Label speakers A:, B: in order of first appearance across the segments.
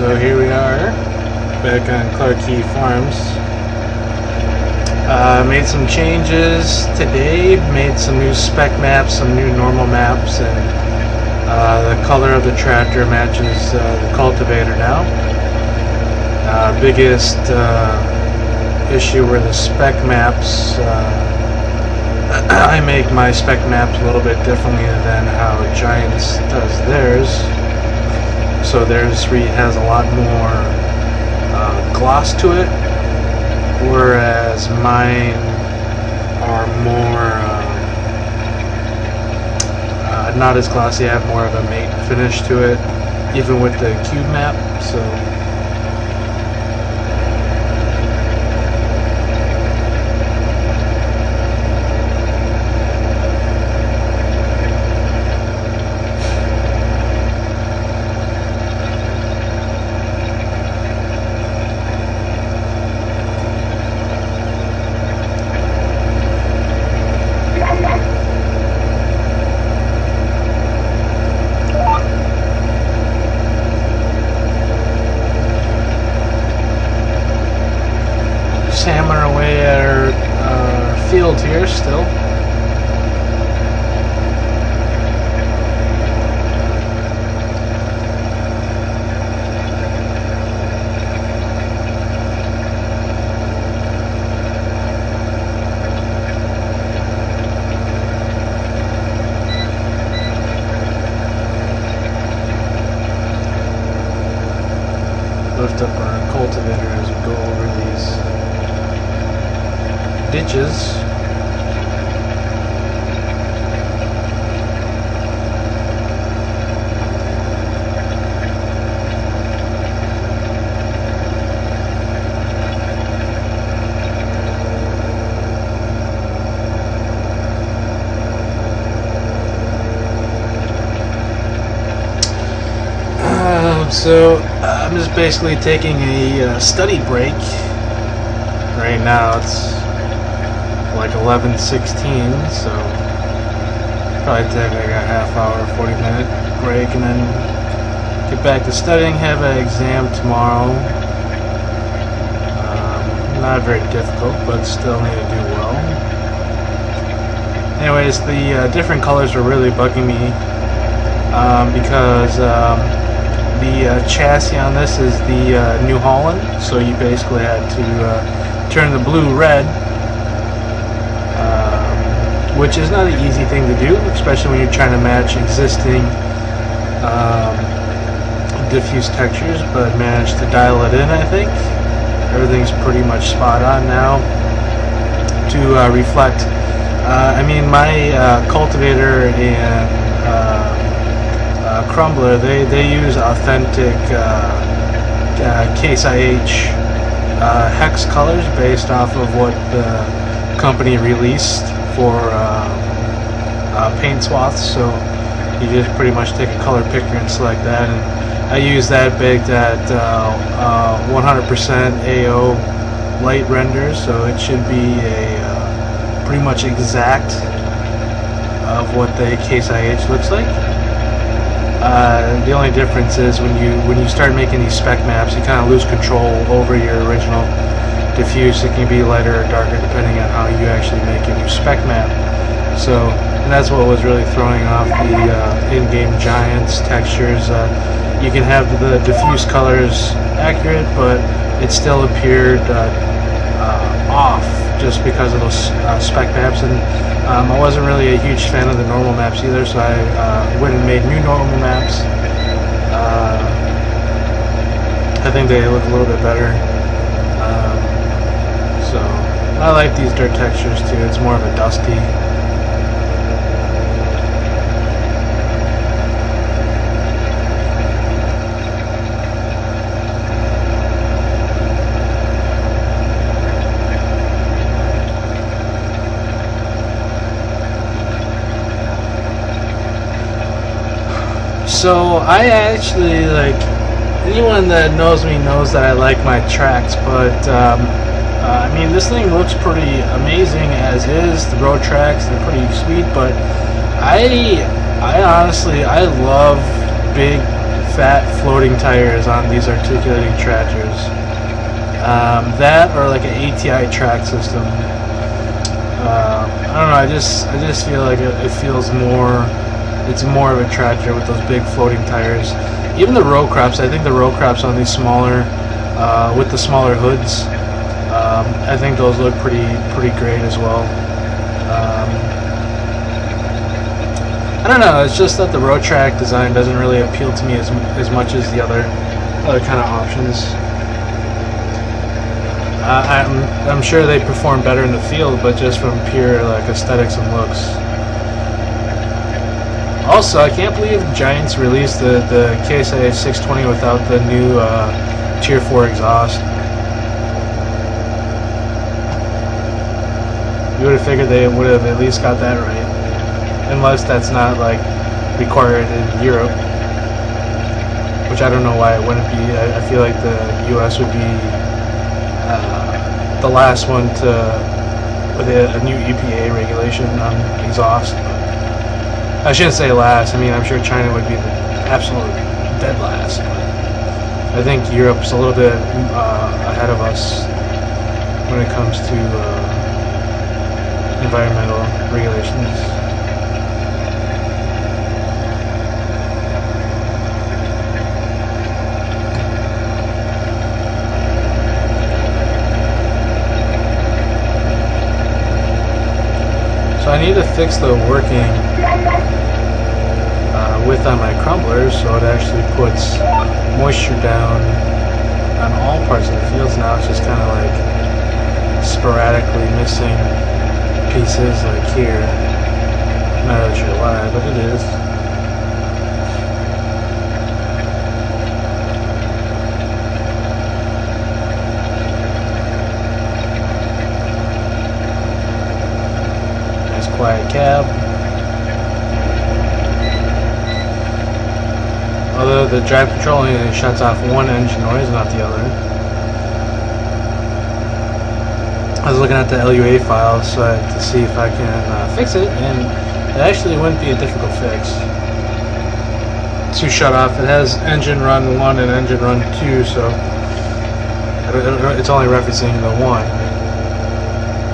A: So here we are, back on Clarkey Farms. Made some changes today, made some new spec maps, some new normal maps, and the color of the tractor matches the cultivator now. Biggest issue were the spec maps. I make my spec maps a little bit differently than how Giants does theirs. So theirs has a lot more gloss to it, whereas mine are more not as glossy. I have more of a matte finish to it, even with the cube map. So hammering away at our field here still. Lift up our cultivator as we go over these ditches. So I'm just basically taking a study break. Right now it's like 11:16, so probably take like a half hour, 40-minute break, and then get back to studying. Have an exam tomorrow. Not very difficult, but still need to do well. Anyways, the different colors were really bugging me because the chassis on this is the New Holland, so you basically had to turn the blue red, which is not an easy thing to do, especially when you're trying to match existing diffuse textures, but managed to dial it in. I think everything's pretty much spot on now to reflect. I mean, my cultivator and crumbler, they use authentic Case IH hex colors based off of what the company released for paint swaths. So you just pretty much take a color picker and select that, and I use that baked at 100% AO light render, so it should be a pretty much exact of what the Case IH looks like. The only difference is when you start making these spec maps, you kind of lose control over your original diffuse. It can be lighter or darker depending on how you actually make your new spec map. So, and that's what was really throwing off the in-game Giants textures. You can have the diffuse colors accurate, but it still appeared off just because of those spec maps. And I wasn't really a huge fan of the normal maps either, so I went and made new normal maps. I think they look a little bit better. So I like these dirt textures too. It's more of a dusty. So I actually, like, anyone that knows me knows that I like my tracks, but I mean, this thing looks pretty amazing as is. The road tracks, they're pretty sweet, but I honestly, I love big, fat floating tires on these articulating tractors. That or like an ATI track system. I don't know. I just feel like it feels more. It's more of a tractor with those big floating tires. Even the row crops. I think the row crops on these smaller, with the smaller hoods. I think those look pretty great as well. I don't know. It's just that the road track design doesn't really appeal to me as much as the other kind of options. I'm sure they perform better in the field, but just from pure like aesthetics and looks. Also, I can't believe Giants released the KSI 620 without the new Tier 4 exhaust. You would have figured they would have at least got that right, unless that's not like required in Europe, which I don't know why it wouldn't be. I feel like the US would be the last one with a new EPA regulation on exhaust. I shouldn't say last. I mean, I'm sure China would be the absolute dead last. But I think Europe's a little bit ahead of us when it comes to environmental regulations. So I need to fix the working width on my crumbler so it actually puts moisture down on all parts of the fields. Now it's just kind of like sporadically missing pieces like here. I'm not really sure why, but it is. Nice quiet cab. Although the drive control only shuts off one engine noise, not the other. I was looking at the LUA files to see if I can fix it, and it actually wouldn't be a difficult fix to shut off. It has engine run 1 and engine run 2, so it's only referencing the 1.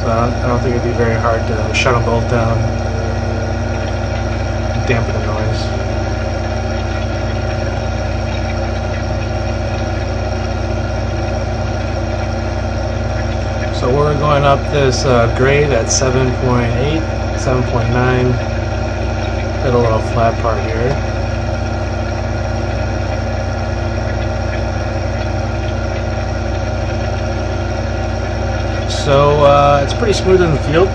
A: So I don't think it'd be very hard to shut them both down and dampen the noise. So we're going up this grade at 7.8, 7.9. Got a little flat part here. So it's pretty smooth in the field.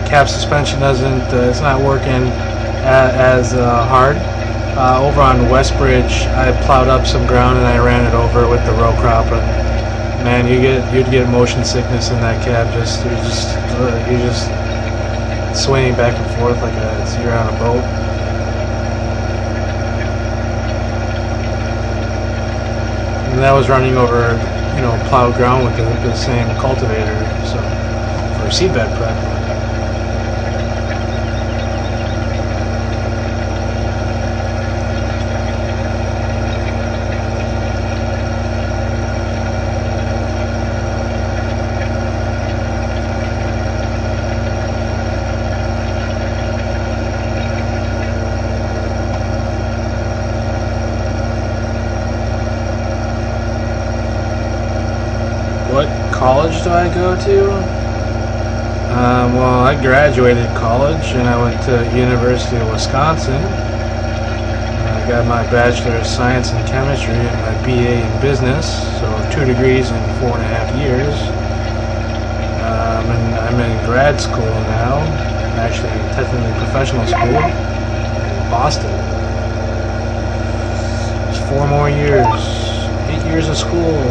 A: Cab suspension it's not working as hard. Over on Westbridge, I plowed up some ground and I ran it over with the row crop, and man, you'd get motion sickness in that cab. You're just swaying back and forth like you're on a boat. And that was running over, plowed ground with the same cultivator, so for seedbed prep. What college do I go to? Well, I graduated college and I went to University of Wisconsin. I got my Bachelor of Science in Chemistry and my BA in Business, so 2 degrees in 4.5 years. And I'm in grad school now, actually technically professional school in Boston. It's 4 more years, 8 years of school.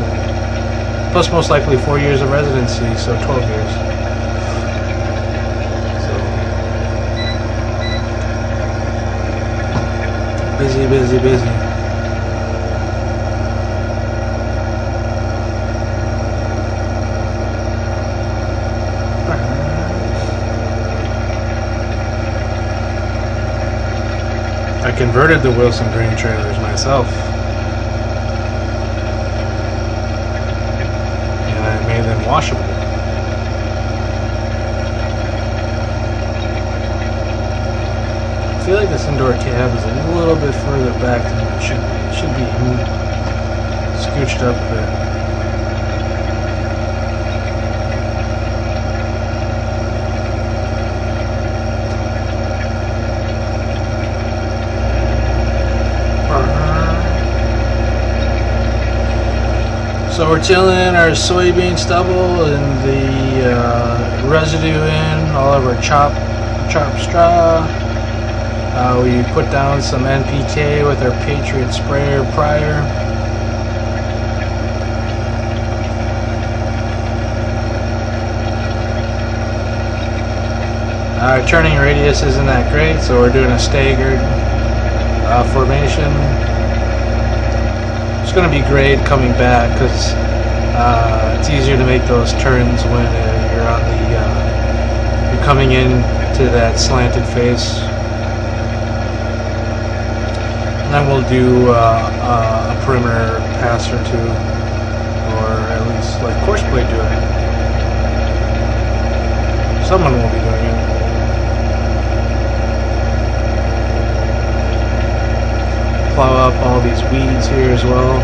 A: Plus most likely 4 years of residency, so 12 years. So busy, busy, busy. converted the Wilson grain trailers myself. And I made them washable. I feel like this indoor cab is a little bit further back than it should be. It should be scooched up a bit. So we're tilling our soybean stubble and the residue in, all of our chopped straw. We put down some NPK with our Patriot sprayer prior. Our turning radius isn't that great, so we're doing a staggered formation. It's going to be great coming back because it's easier to make those turns when you're on the you're coming in to that slanted face. And then we'll do a perimeter pass or two, or at least let Courseplay do it. Someone will be doing it. Plow up all these weeds here as well.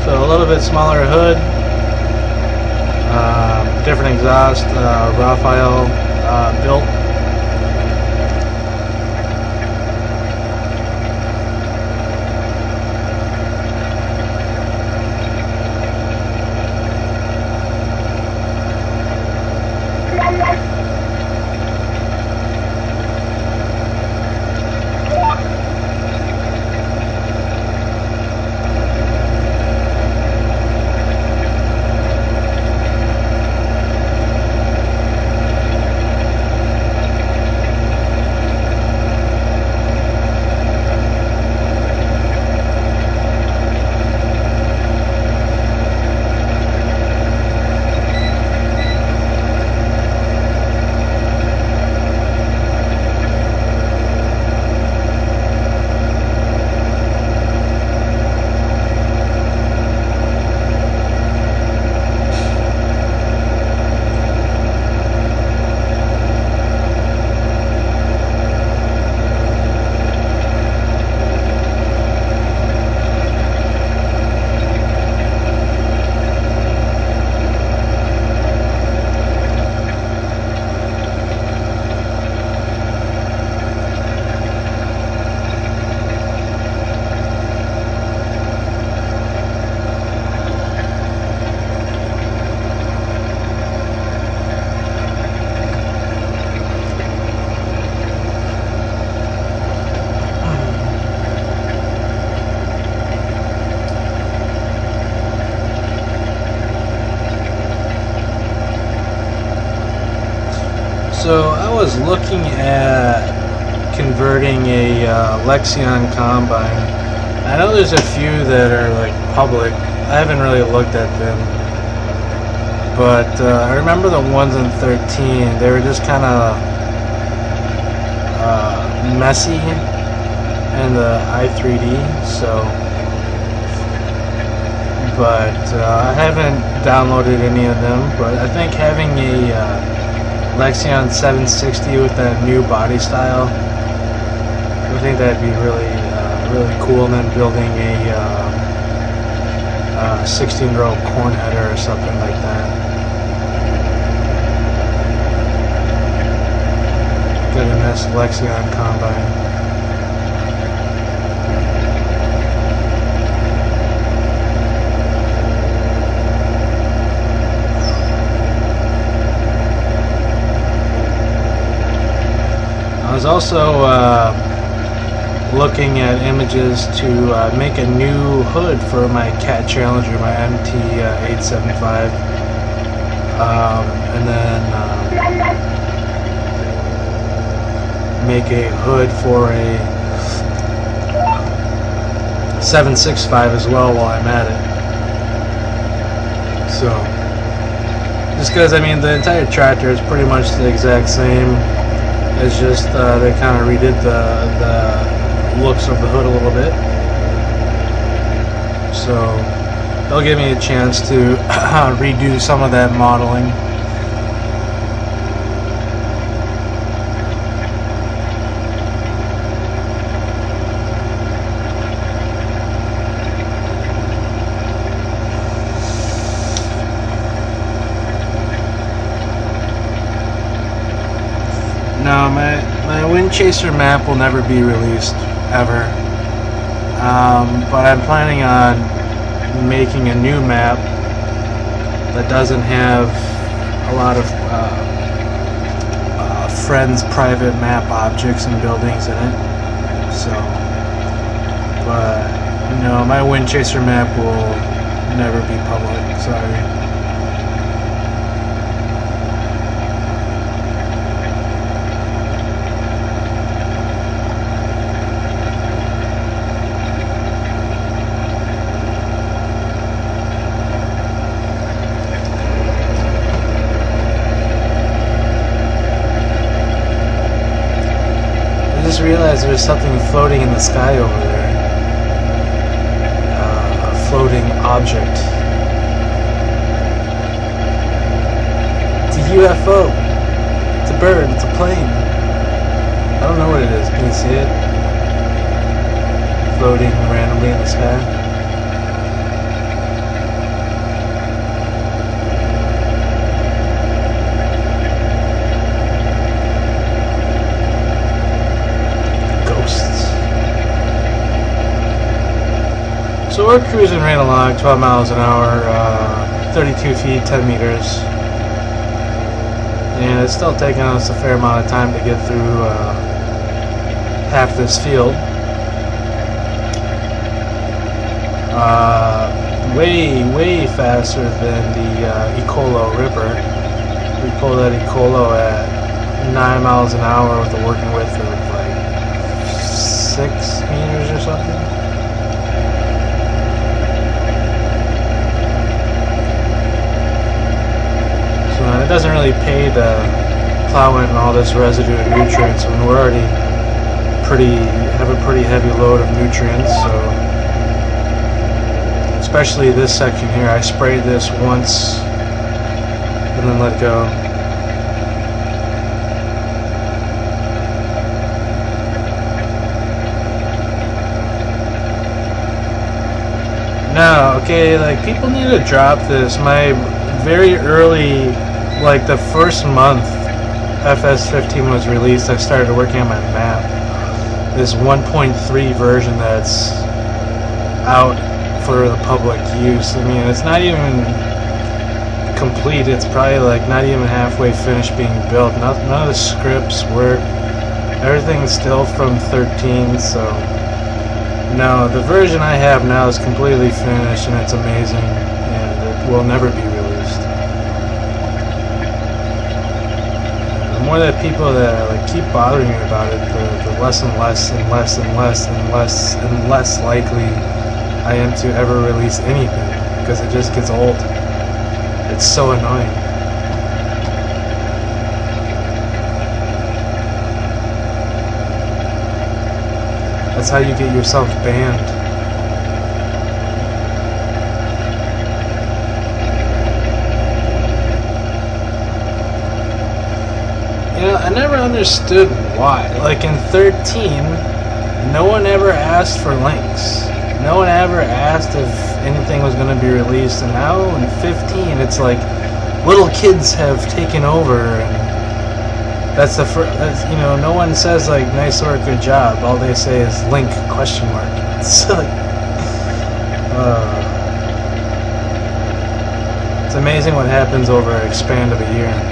A: So a little bit smaller hood, different exhaust, Raphael built. So I was looking at converting a Lexion combine. I know there's a few that are like public. I haven't really looked at them, but I remember the ones in 13. They were just kind of messy in the i3D. So, but I haven't downloaded any of them. But I think having a Lexion 760 with that new body style, I think that'd be really cool. And then building a 16-row corn header or something like that. Get a nice Lexion combine. I was also looking at images to make a new hood for my Cat Challenger, my MT875, and then make a hood for a 765 as well while I'm at it. So, just because, I mean, the entire tractor is pretty much the exact same. It's just they kind of redid the looks of the hood a little bit. So, it'll give me a chance to redo some of that modeling. No, my Wind Chaser map will never be released, ever. But I'm planning on making a new map that doesn't have a lot of friends' private map objects and buildings in it. So, but no, my Wind Chaser map will never be public. Sorry. I just realized there's something floating in the sky over there. A floating object. It's a UFO. It's a bird. It's a plane. I don't know what it is. Can you see it? Floating randomly in the sky. So we're cruising right along, 12 miles an hour, 32 feet, 10 meters. And it's still taking us a fair amount of time to get through half this field. Way faster than the Ecolo Ripper. We pulled that Ecolo at 9 miles an hour with a working width of like 6 meters or something. It doesn't really pay to plow in all this residue of nutrients when we're already have a pretty heavy load of nutrients. So, especially this section here, I sprayed this once and then let go. Now, okay, like people need to drop this. My very early, like the first month FS15 was released, I started working on my map. This 1.3 version that's out for the public use. I mean, it's not even complete. It's probably like not even halfway finished being built. None of the scripts work. Everything's still from 13, so no, the version I have now is completely finished and it's amazing, and it will never be released. The more that people that like keep bothering me about it, the less and less and less and less and less and less likely I am to ever release anything, because it just gets old. It's so annoying. That's how you get yourself banned. You know, I never understood why. Like in 13, no one ever asked for links. No one ever asked if anything was going to be released. And now in 15, it's like little kids have taken over, and that's the first, you know, no one says like nice work, good job. All they say is link ? It's like, it's amazing what happens over a span of a year.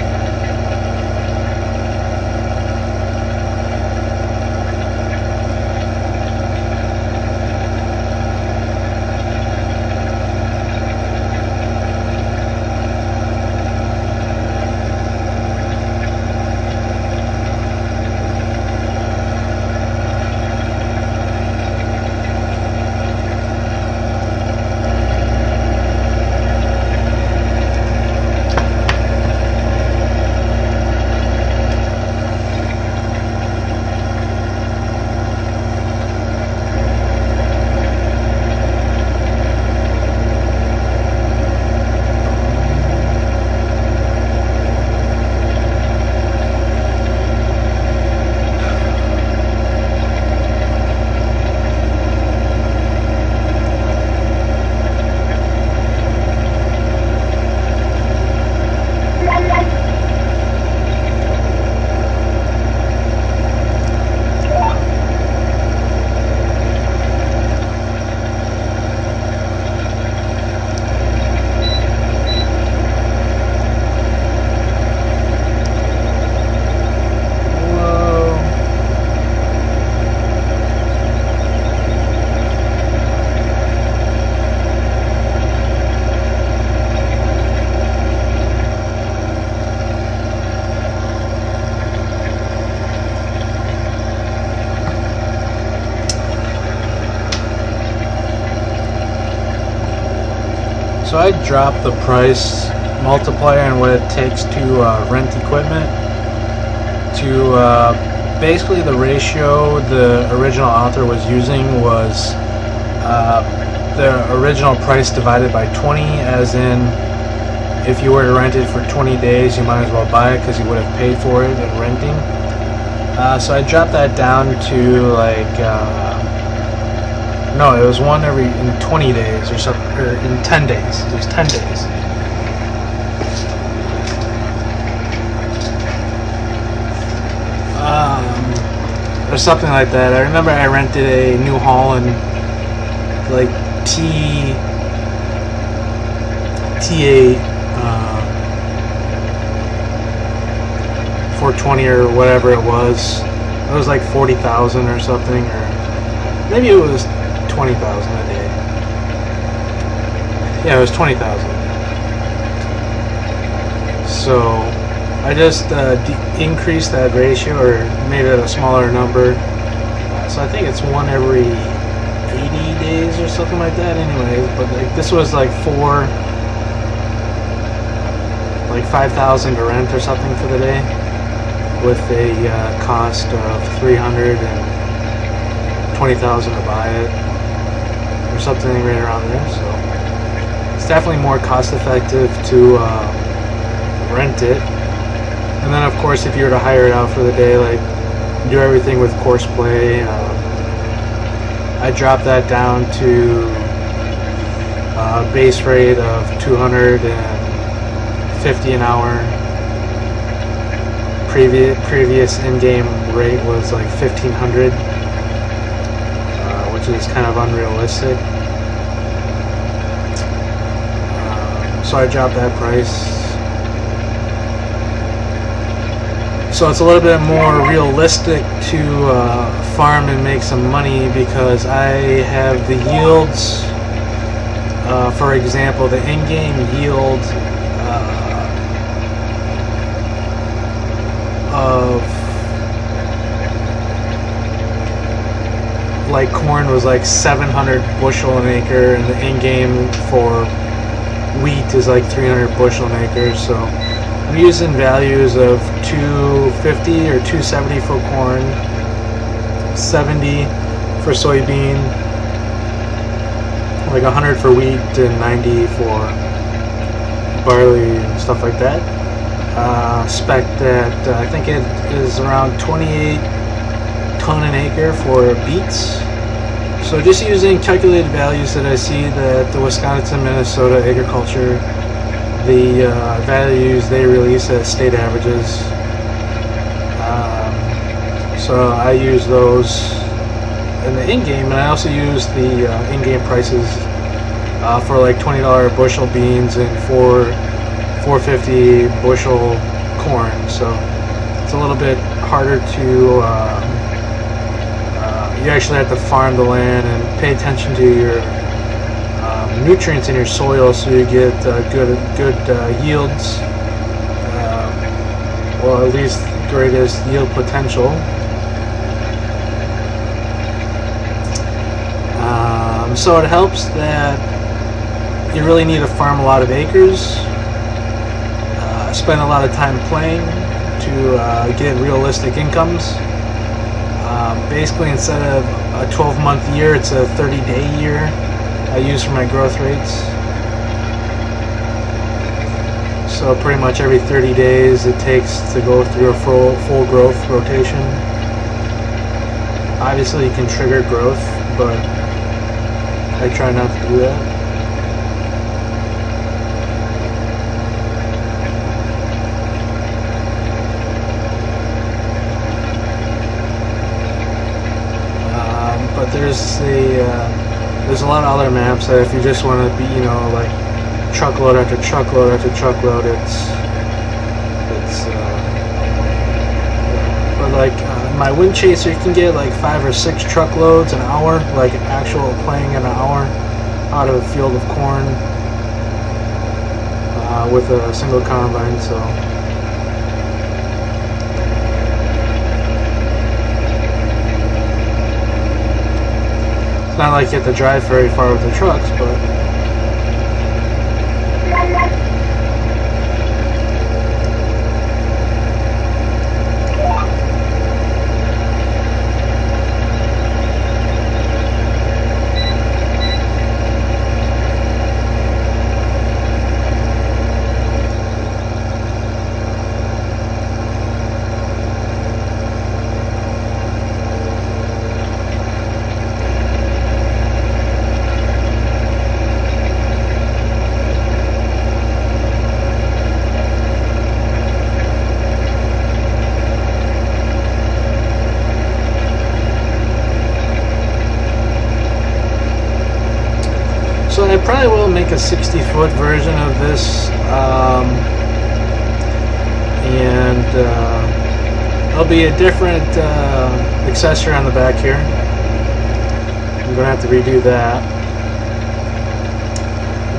A: So I dropped the price multiplier and what it takes to rent equipment to basically the ratio the original author was using was the original price divided by 20, as in if you were to rent it for 20 days you might as well buy it because you would have paid for it in renting. So I dropped that down to like no, it was one every in 20 days or something, or in 10 days. It was 10 days. Or something like that. I remember I rented a New Holland, like T8 420 or whatever it was. It was like 40,000 or something, or maybe it was 20,000 a day. Yeah, it was 20,000. So I just increased that ratio or made it a smaller number. So I think it's one every 80 days or something like that. Anyways, but like this was like like 5,000 to rent or something for the day, with a cost of 300 and 20,000 to buy it, or something right around there. So it's definitely more cost effective to rent it. And then of course if you were to hire it out for the day, like do everything with course play, I dropped that down to a base rate of 250 an hour. Previous in-game rate was like 1,500, which is kind of unrealistic. So I dropped that price. So it's a little bit more realistic to farm and make some money, because I have the yields. For example, the in-game yield of like corn was like 700 bushel an acre, and the in-game for wheat is like 300 bushel an acre. So I'm using values of 250 or 270 for corn, 70 for soybean, like 100 for wheat, and 90 for barley and stuff like that. Spec that I think it is around 28 ton an acre for beets. So just using calculated values that I see that the Wisconsin, Minnesota agriculture, the values they release as state averages. So I use those in the in-game, and I also use the in-game prices for like $20 bushel beans and $4.50 bushel corn. So it's a little bit harder to. You actually have to farm the land and pay attention to your nutrients in your soil, so you get good yields, or at least greatest yield potential. So it helps that you really need to farm a lot of acres, spend a lot of time playing to get realistic incomes. Basically, instead of a 12-month year, it's a 30-day year I use for my growth rates. So pretty much every 30 days it takes to go through a full growth rotation. Obviously you can trigger growth, but I try not to do that. But there's a lot of other maps that if you just want to be, like truckload after truckload after truckload, but like my wind chaser, you can get like 5 or 6 truckloads an hour, like actual playing an hour out of a field of corn with a single combine. So it's not like you have to drive very far with the trucks, but probably will make a 60-foot version of this, and there'll be a different accessory on the back here. I'm going to have to redo that.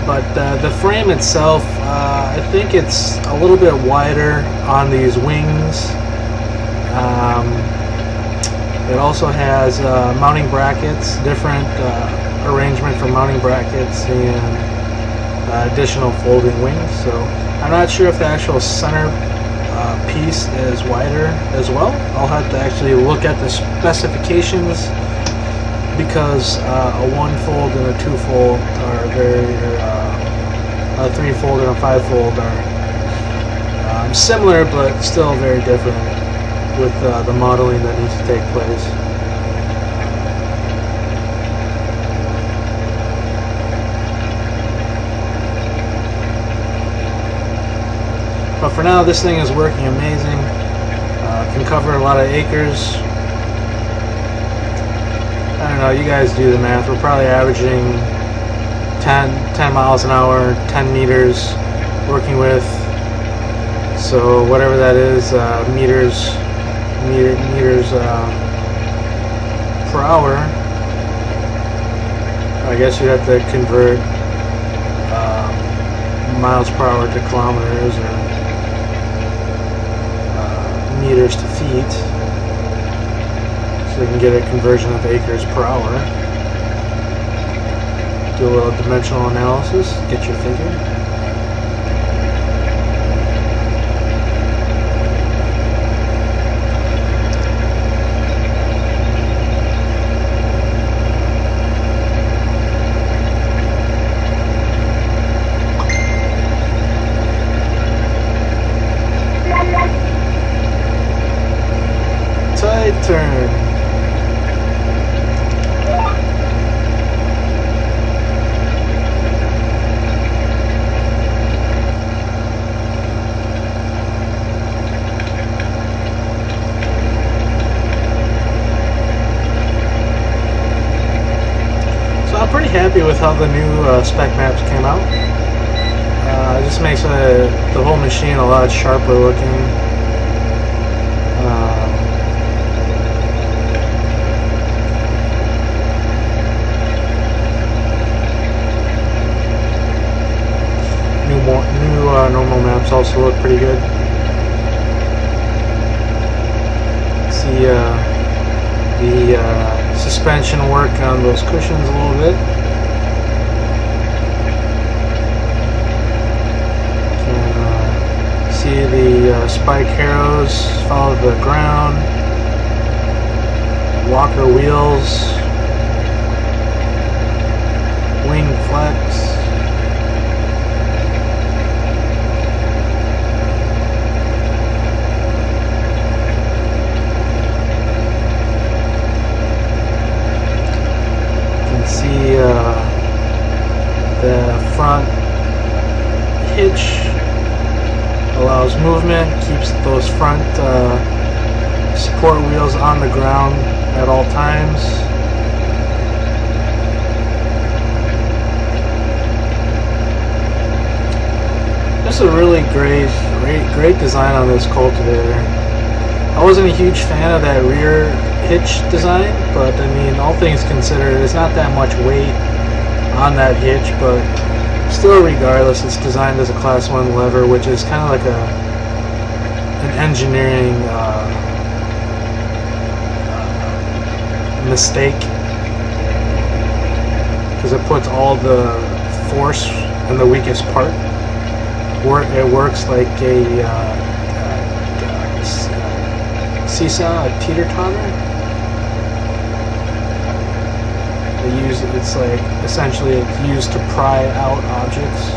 A: But the frame itself, I think it's a little bit wider on these wings. It also has mounting brackets, different arrangement for mounting brackets and additional folding wings. So I'm not sure if the actual center piece is wider as well. I'll have to actually look at the specifications, because a 1-fold and a 2-fold are very, a 3-fold and a 5-fold are similar, but still very different with the modeling that needs to take place. But for now, this thing is working amazing. Can cover a lot of acres. I don't know, you guys do the math. We're probably averaging 10 miles an hour, 10 meters working with. So whatever that is, meters per hour. I guess you'd have to convert miles per hour to kilometers, or meters to feet, so you can get a conversion of acres per hour. Do a little dimensional analysis, get your figure. Turn. So I'm pretty happy with how the new spec maps came out. It just makes the whole machine a lot sharper looking. New normal maps also look pretty good. See the suspension work on those cushions a little bit. Can see the spike harrows follow the ground. Walker wheels. Wing flex. See the front hitch allows movement, keeps those front support wheels on the ground at all times. Just a really great design on this cultivator. I wasn't a huge fan of that rear hitch design, but I mean, all things considered, there's not that much weight on that hitch, but still, regardless, it's designed as a Class 1 lever, which is kind of like an engineering mistake, because it puts all the force in the weakest part, where it works like a seesaw, a teeter-totter. It's like essentially it's used to pry out objects.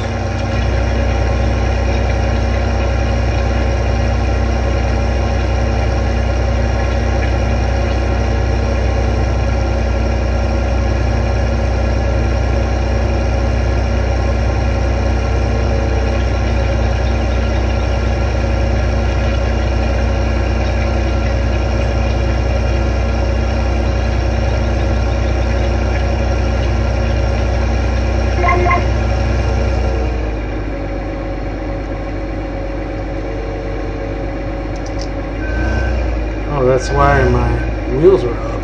A: That's why my wheels were up.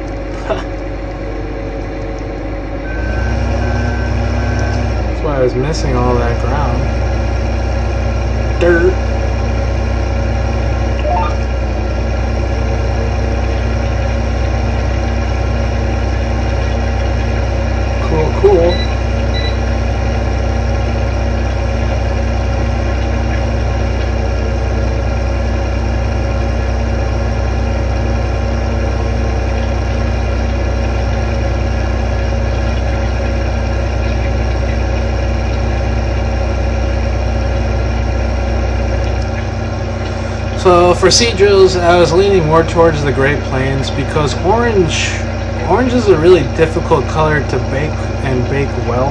A: That's why I was missing all that ground. Dirt. Cool. So for seed drills, I was leaning more towards the Great Plains because orange is a really difficult color to bake and bake well.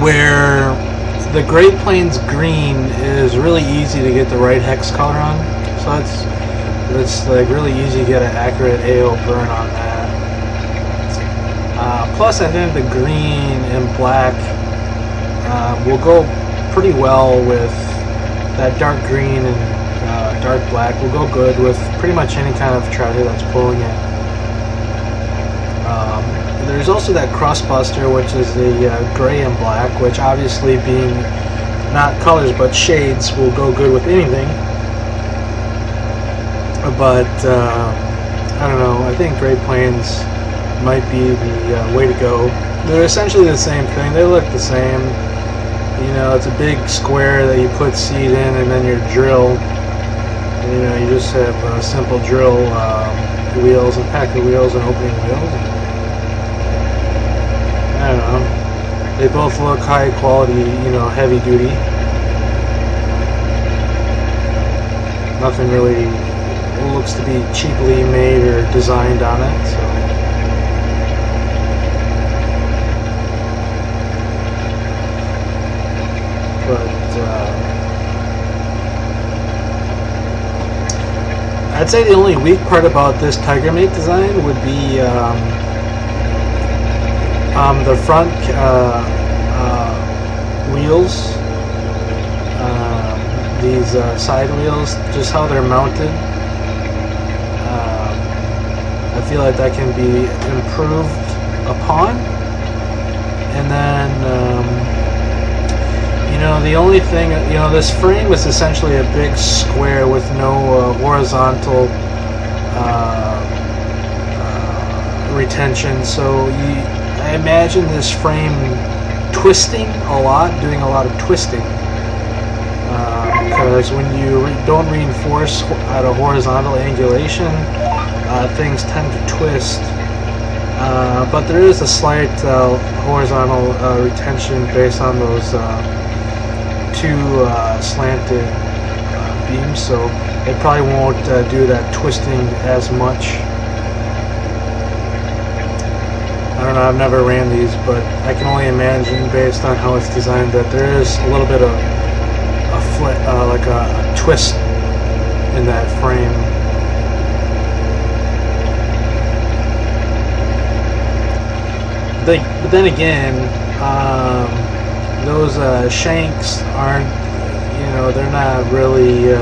A: Where the Great Plains green is really easy to get the right hex color on, so it's like really easy to get an accurate AO burn on that. Plus, I think the green and black will go pretty well with that dark green and dark black will go good with pretty much any kind of tractor that's pulling it. There's also that Crustbuster, which is the gray and black, which obviously being not colors but shades will go good with anything. But I don't know, I think Great Plains might be the way to go. They're essentially the same thing, they look the same. You know, it's a big square that you put seed in and then your drill. And, you know, you just have simple drill wheels and packer wheels and opening wheels. I don't know. They both look high quality, you know, heavy duty. Nothing really looks to be cheaply made or designed on it, so. I'd say the only weak part about this Tigermate design would be the front wheels, these side wheels, just how they're mounted. I feel like that can be improved upon. And then you know, the only thing, you know, this frame is essentially a big square with no horizontal retention, so I imagine this frame twisting a lot, doing a lot of twisting, because when you don't reinforce at a horizontal angulation, things tend to twist. But there is a slight horizontal retention based on those two slanted beams, so it probably won't do that twisting as much. I don't know, I've never ran these, but I can only imagine based on how it's designed that there is a little bit of a flit, like a twist in that frame. But then again, those shanks aren't, you know, they're not really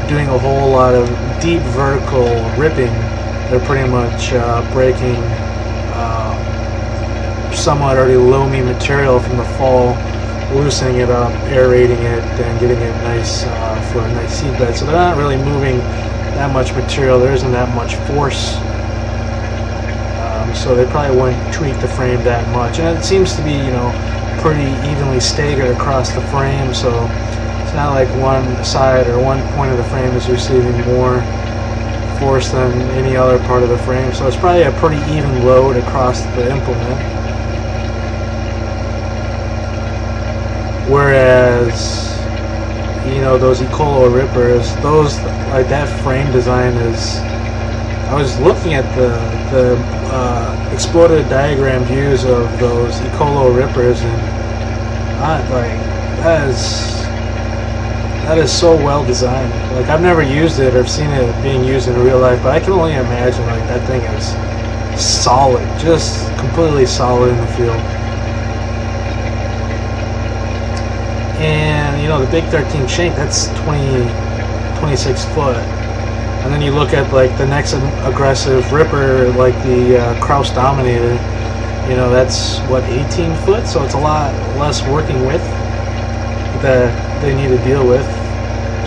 A: doing a whole lot of deep vertical ripping. They're pretty much breaking somewhat already loamy material from the fall, loosening it up, aerating it, and getting it nice for a nice seed bed. So they're not really moving that much material. There isn't that much force. So they probably wouldn't tweak the frame that much. And it seems to be, you know, pretty evenly staggered across the frame, so it's not like one side or one point of the frame is receiving more force than any other part of the frame. So it's probably a pretty even load across the implement. Whereas, you know, those Ecolo rippers, those, like that frame design is, I was looking at the exploded diagram views of those Ecolo rippers, and that is so well designed. Like, I've never used it or seen it being used in real life, but I can only imagine like that thing is solid, just completely solid in the field. And you know, the big 13 shank, that's 26 foot. And then you look at like the next aggressive ripper, like the Kraus Dominator, you know, that's what, 18 foot, so it's a lot less working width that they need to deal with.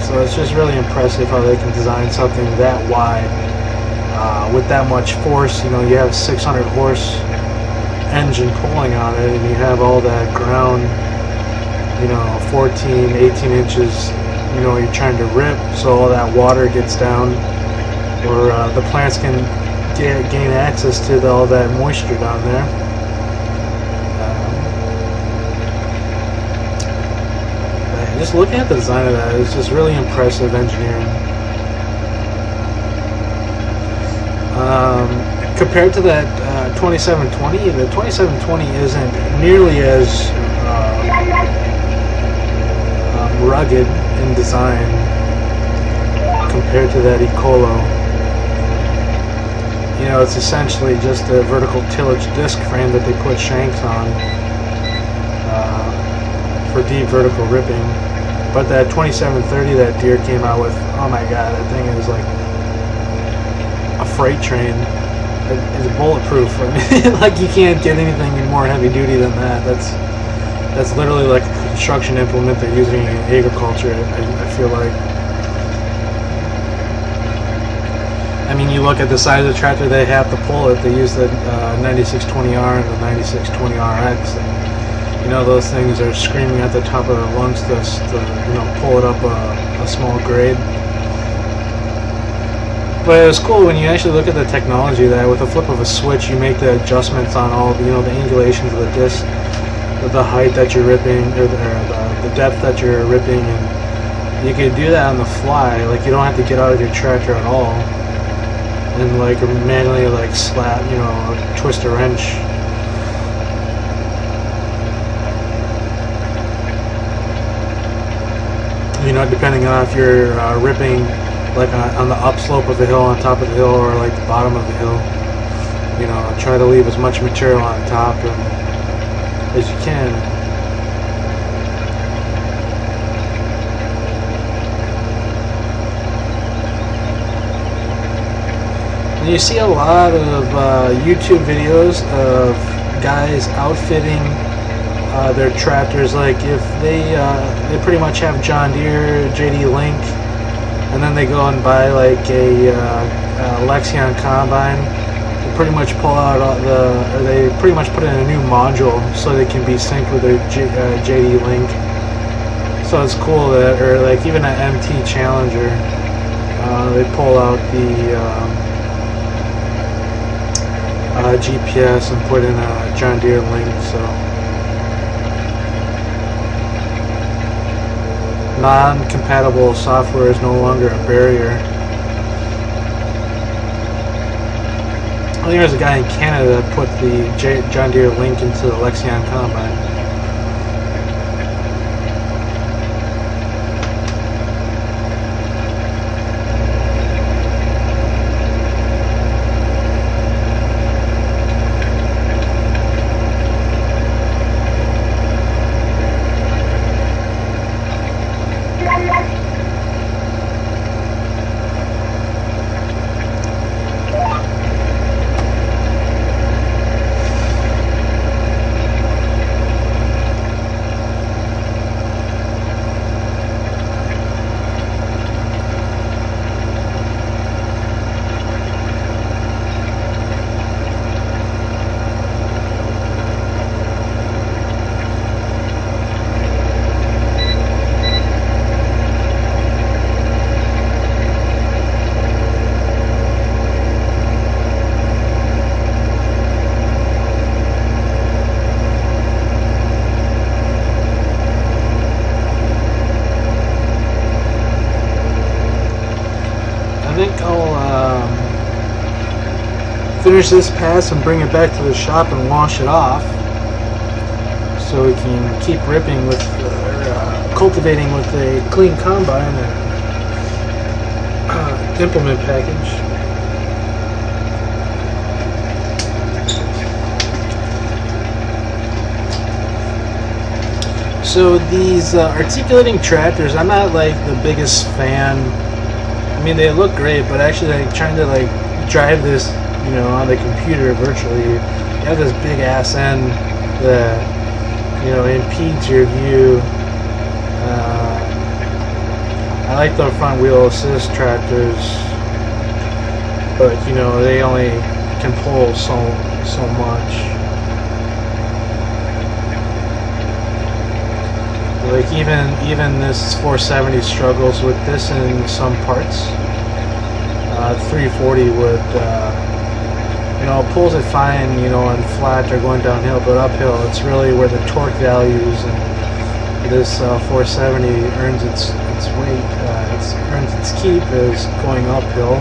A: So it's just really impressive how they can design something that wide with that much force. You know, you have 600 horse engine pulling on it, and you have all that ground, you know, 14, 18 inches, you know, you're trying to rip, so all that water gets down, or the plants can gain access to all that moisture down there. Just looking at the design of that, it's just really impressive engineering. Compared to that 2720, the 2720 isn't nearly as rugged in design compared to that Ecolo. You know, it's essentially just a vertical tillage disc frame that they put shanks on for deep vertical ripping. But that 2730 that Deere came out with, oh my god, that thing is like a freight train. It's bulletproof. I mean, like, you can't get anything more heavy duty than that. That's literally like a construction implement they're using in agriculture, I feel like. I mean, you look at the size of the tractor they have to pull it. They use the 9620R and the 9620RX. You know, those things are screaming at the top of their lungs to you know, pull it up a small grade. But it was cool when you actually look at the technology that with the flip of a switch, you make the adjustments on all, you know, the angulations of the disc, the height that you're ripping, or the depth that you're ripping, and you can do that on the fly. Like, you don't have to get out of your tractor at all and like manually like slap, you know, twist a wrench. You know, depending on if you're ripping like on the upslope of the hill, on top of the hill, or like the bottom of the hill. You know, try to leave as much material on top as you can. And you see a lot of YouTube videos of guys outfitting their tractors. Like, if they pretty much have John Deere, JD Link, and then they go and buy like a Lexion combine. They pretty much pull out or they pretty much put in a new module so they can be synced with their JD Link. So it's cool that, or like even an MT Challenger, they pull out the GPS and put in a John Deere Link. So non-compatible software is no longer a barrier. I think there's a guy in Canada that put the John Deere Link into the Lexion combine. I think I'll finish this pass and bring it back to the shop and wash it off, so we can keep ripping with, cultivating with a clean combine and implement package. So these articulating tractors, I'm not like the biggest fan. I mean, they look great, but actually, like trying to like drive this, you know, on the computer virtually, you have this big ass end that, you know, impedes your view. I like the front wheel assist tractors, but you know, they only can pull so much. Like even this 470 struggles with this in some parts. 340 would, you know, pulls it fine, you know, on flat or going downhill, but uphill, it's really where the torque values and this 470 earns its weight, earns its keep is going uphill.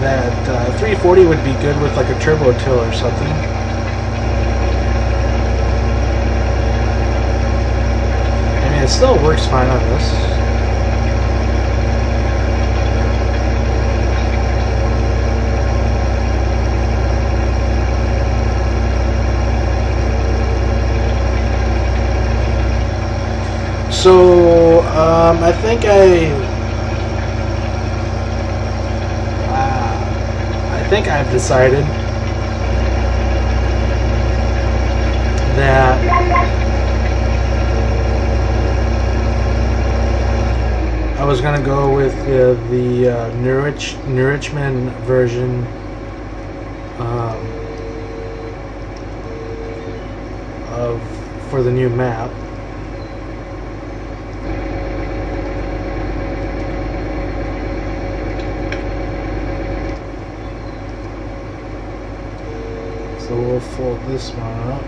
A: That 340 would be good with like a turbo till or something. I mean, it still works fine on this. So, I think I've decided that I was going to go with the Nourichman version for the new map. So we'll fold this one up.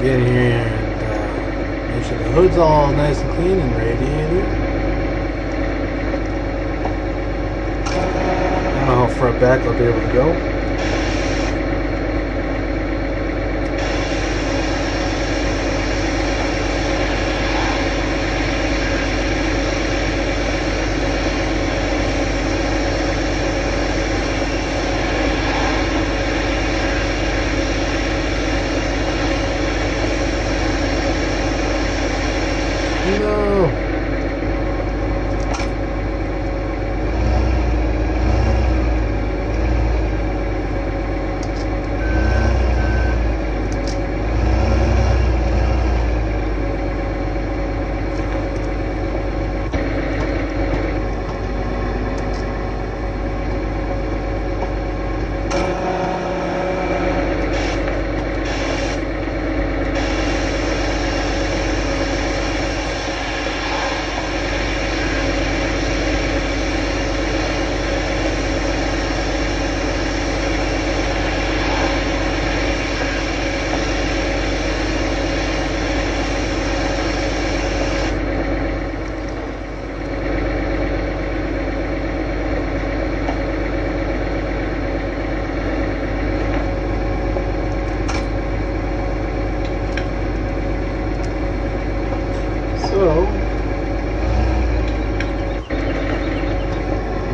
A: Get in here and make sure the hood's all nice and clean and radiated. I don't know how far back I'll be able to go.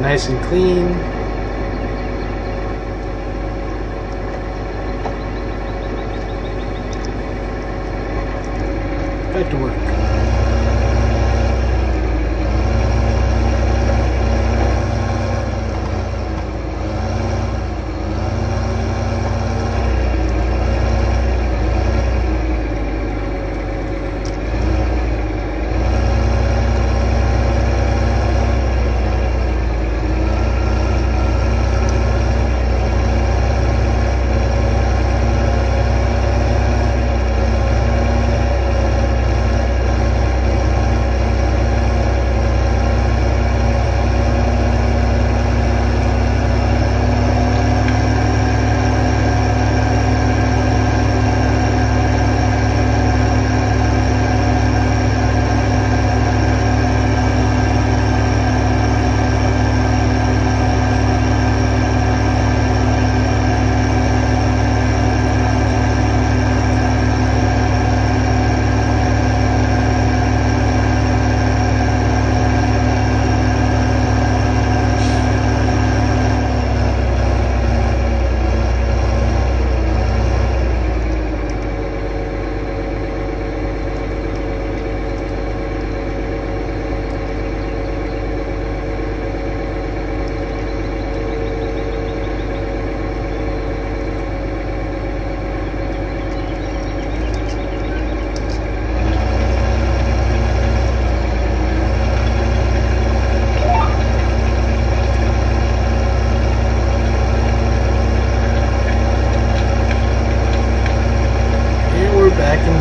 A: nice and clean. Back to work.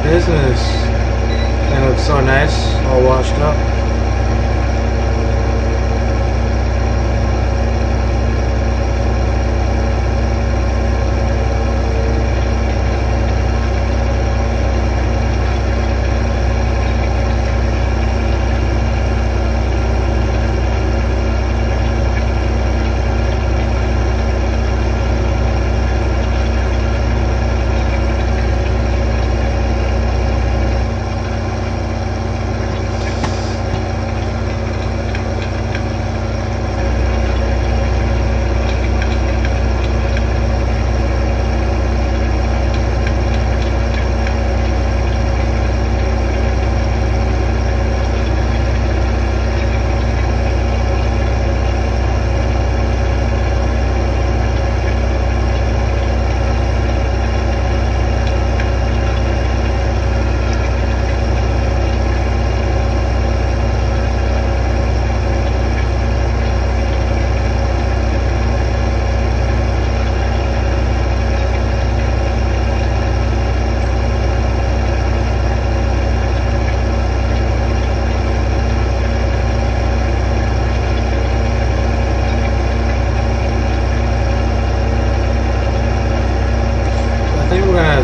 A: Business, and it looks so nice, all washed up.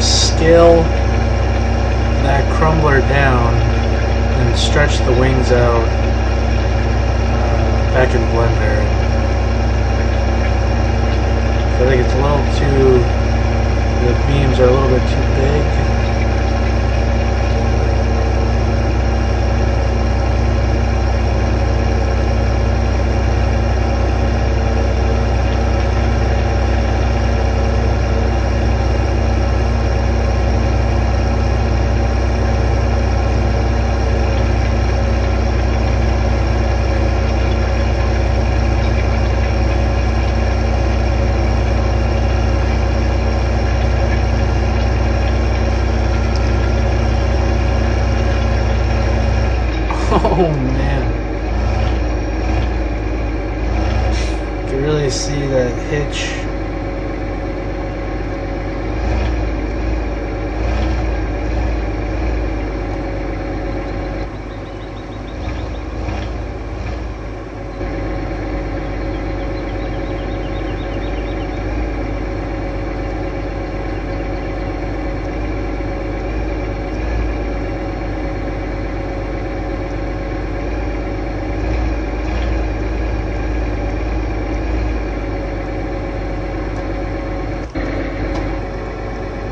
A: Scale that crumbler down and stretch the wings out back in Blender. I think it's a little too, the beams are a little bit too big. Oh man, you can really see that hitch.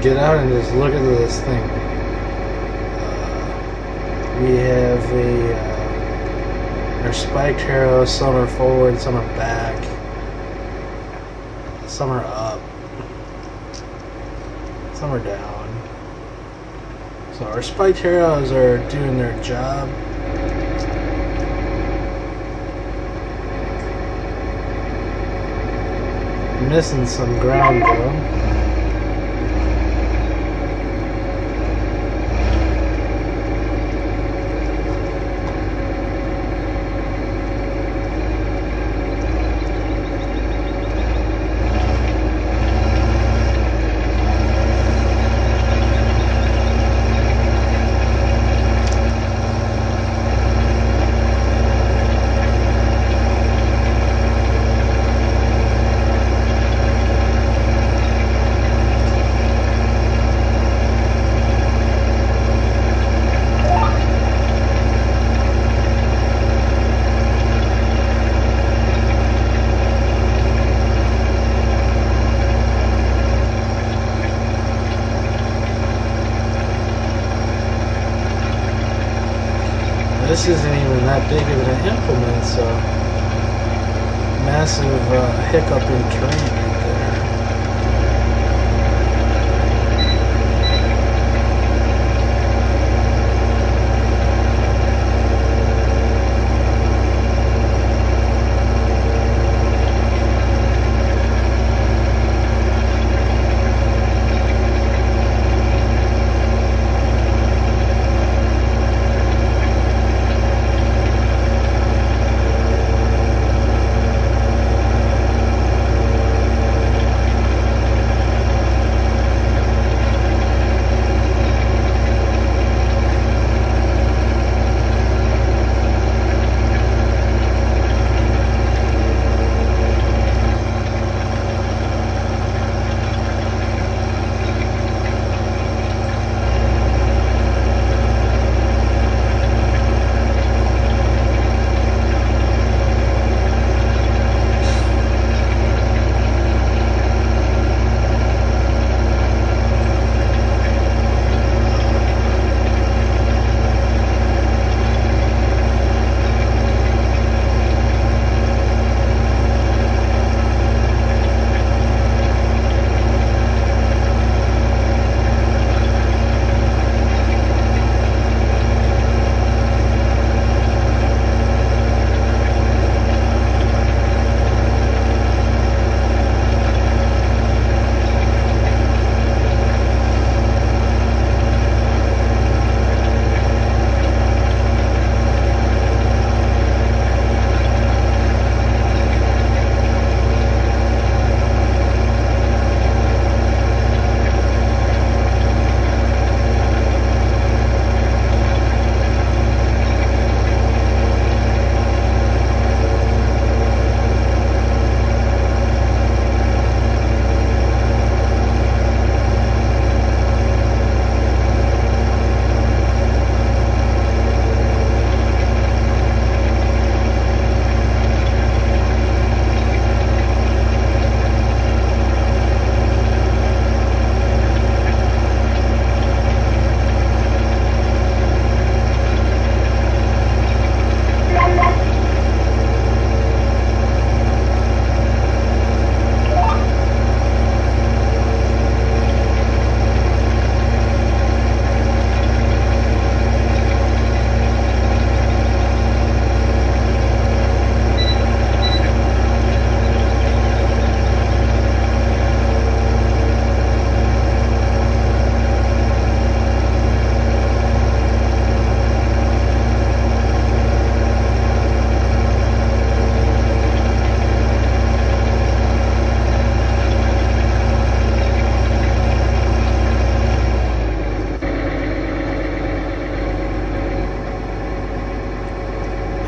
A: Get out and just look at this thing. We have a They're spiked arrows, some are forward, some are back, some are up, some are down. So our spiked arrows are doing their job. Missing some ground though. This isn't even that big of an implement, so massive hiccup in terrain right there.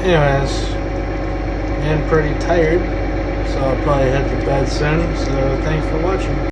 A: Anyways, getting pretty tired, so I'll probably head to bed soon. So thanks for watching.